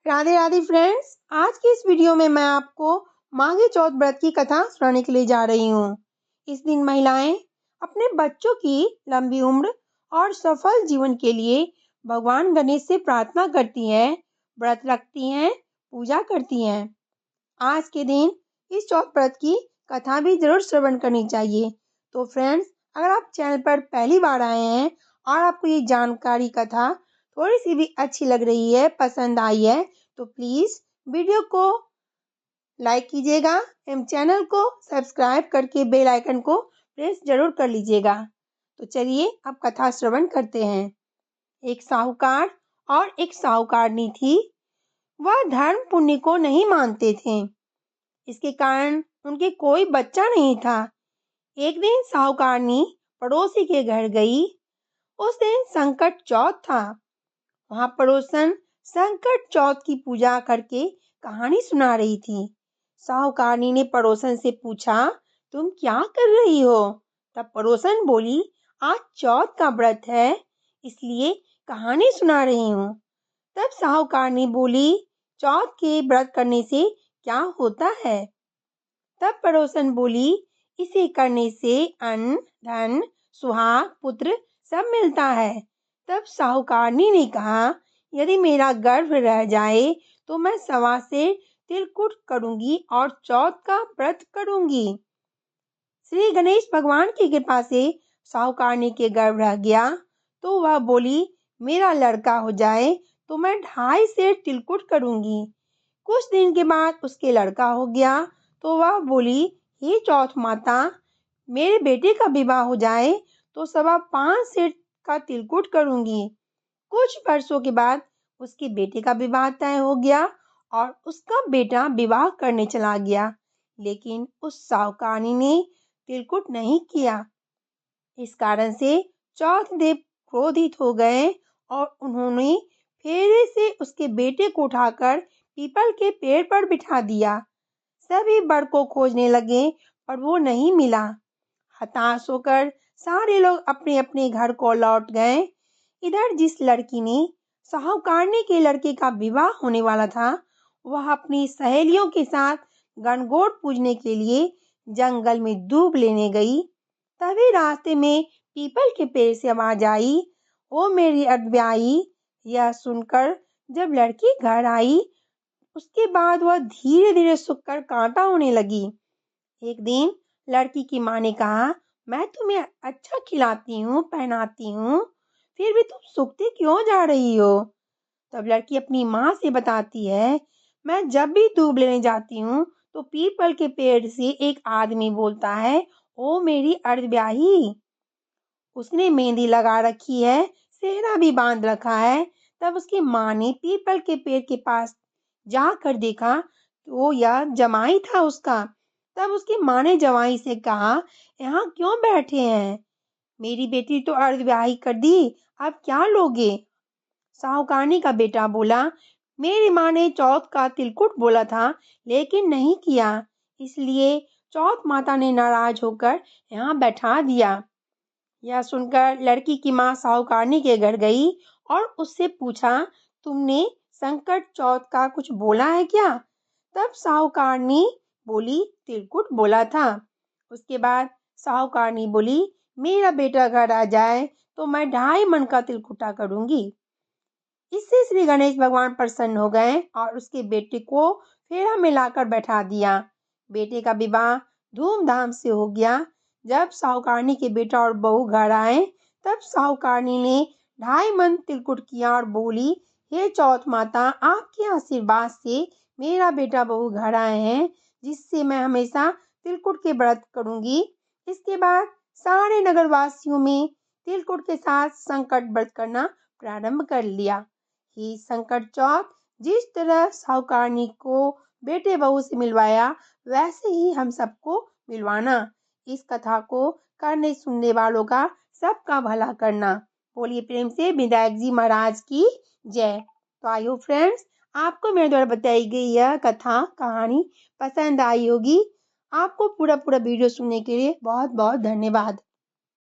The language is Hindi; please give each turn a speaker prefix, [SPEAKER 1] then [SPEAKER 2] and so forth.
[SPEAKER 1] राधे राधे फ्रेंड्स, आज की इस वीडियो में मैं आपको माघी चौथ व्रत की कथा सुनाने के लिए जा रही हूँ। इस दिन महिलाएं अपने बच्चों की लंबी उम्र और सफल जीवन के लिए भगवान गणेश से प्रार्थना करती हैं, व्रत रखती हैं, पूजा करती हैं। आज के दिन इस चौथ व्रत की कथा भी जरूर श्रवण करनी चाहिए। तो फ्रेंड्स, अगर आप चैनल पर पहली बार आए हैं और आपको ये जानकारी कथा थोड़ी सी भी अच्छी लग रही है, पसंद आई है, तो प्लीज वीडियो को लाइक कीजिएगा एवं चैनल को सब्सक्राइब करके बेल आइकन को प्रेस जरूर कर लीजिएगा। तो चलिए अब कथा श्रवण करते हैं। एक साहूकार और एक साहूकारनी थी। वह धर्म पुण्य को नहीं मानते थे। इसके कारण उनके कोई बच्चा नहीं था। एक दिन साहूकारनी पड़ोसी के घर गई। उस दिन संकट चौथ था। वहां पड़ोसन संकट चौथ की पूजा करके कहानी सुना रही थी। साहूकारनी ने पड़ोसन से पूछा, तुम क्या कर रही हो? तब पड़ोसन बोली, आज चौथ का व्रत है, इसलिए कहानी सुना रही हूँ। तब साहूकारनी बोली, चौथ के व्रत करने से क्या होता है? तब पड़ोसन बोली, इसे करने से अन्न, धन, सुहाग, पुत्र सब मिलता है। तब साहूकारनी ने कहा, यदि मेरा गर्भ रह जाए तो मैं सवा से तिलकुट करूंगी और चौथ का व्रत करूंगी। श्री गणेश भगवान की कृपा से साहूकारनी के गर्भ रह गया तो वह बोली, मेरा लड़का हो जाए तो मैं 2.5 सेर तिलकुट करूंगी। कुछ दिन के बाद उसके लड़का हो गया तो वह बोली, हे चौथ माता, मेरे बेटे का विवाह हो जाए तो 5.25 सेर का तिलकुट करूंगी। कुछ वर्षों के बाद उसके बेटे का विवाह तय हो गया और उसका बेटा विवाह करने चला गया, लेकिन उस साहूकारनी ने तिलकुट नहीं किया। इस कारण से चौथ देव क्रोधित हो गए और उन्होंने फेरे से उसके बेटे को उठाकर पीपल के पेड़ पर बिठा दिया। सभी वर को खोजने लगे पर वो नहीं मिला। हताश होकर सारे लोग अपने अपने घर को लौट गए। इधर जिस लड़की ने साहूकारनी के लड़के का विवाह होने वाला था, वह अपनी सहेलियों के साथ गणगौर पूजने के लिए जंगल में दूब लेने गई। तभी रास्ते में पीपल के पेड़ से आवाज आई, ओ मेरी अदब्याई। यह सुनकर जब लड़की घर आई, उसके बाद वह धीरे धीरे सूखकर कांटा होने लगी। एक दिन लड़की की माँ ने कहा, मैं तुम्हें अच्छा खिलाती हूँ, पहनाती हूँ, फिर भी तुम सूखती क्यों जा रही हो? तब लड़की अपनी माँ से बताती है, मैं जब भी दूब लेने जाती हूँ तो पीपल के पेड़ से एक आदमी बोलता है, ओ मेरी अर्धब्याही। उसने मेहंदी लगा रखी है, सेहरा भी बांध रखा है। तब उसकी माँ ने पीपल के पेड़ के पास जाकर देखा तो यह जमाई था उसका। तब उसकी माँ ने जमाई से कहा, यहाँ क्यों बैठे हैं? मेरी बेटी तो अर्धब्याही कर दी, अब क्या लोगे? साहूकारनी का बेटा बोला, मेरी माँ ने चौथ का तिलकुट बोला था लेकिन नहीं किया, इसलिए चौथ माता ने नाराज होकर यहाँ बैठा दिया। यह सुनकर लड़की की माँ साहूकारनी के घर गई और उससे पूछा, तुमने संकट चौथ का कुछ बोला है क्या? तब साहूकारनी बोली, तिलकुट बोला था। उसके बाद साहूकारनी बोली, मेरा बेटा घर आ जाए तो मैं 2.5 मन का तिलकुटा करूंगी। इससे श्री गणेश भगवान प्रसन्न हो गए और उसके बेटे को फेरा में लाकर बैठा दिया। बेटे का विवाह धूमधाम से हो गया। जब साहूकारनी के बेटा और बहू घर आए, तब साहूकारनी ने 2.5 मन तिलकुट किया और बोली, हे चौथ माता, आपके आशीर्वाद से मेरा बेटा बहू घर आए हैं, जिससे मैं हमेशा तिलकुट के व्रत करूंगी। इसके बाद सारे नगरवासियों में तिलकुट के साथ संकट व्रत करना प्रारंभ कर लिया। ही संकट चौथ जिस तरह साहूकारनी को बेटे बहू से मिलवाया, वैसे ही हम सबको मिलवाना। इस कथा को करने सुनने वालों का सबका भला करना। बोलिए प्रेम से विनायक जी महाराज की जय। तो आइयो फ्रेंड्स, आपको मेरे द्वारा बताई गई यह कथा कहानी पसंद आई होगी। आपको पूरा वीडियो सुनने के लिए बहुत बहुत धन्यवाद।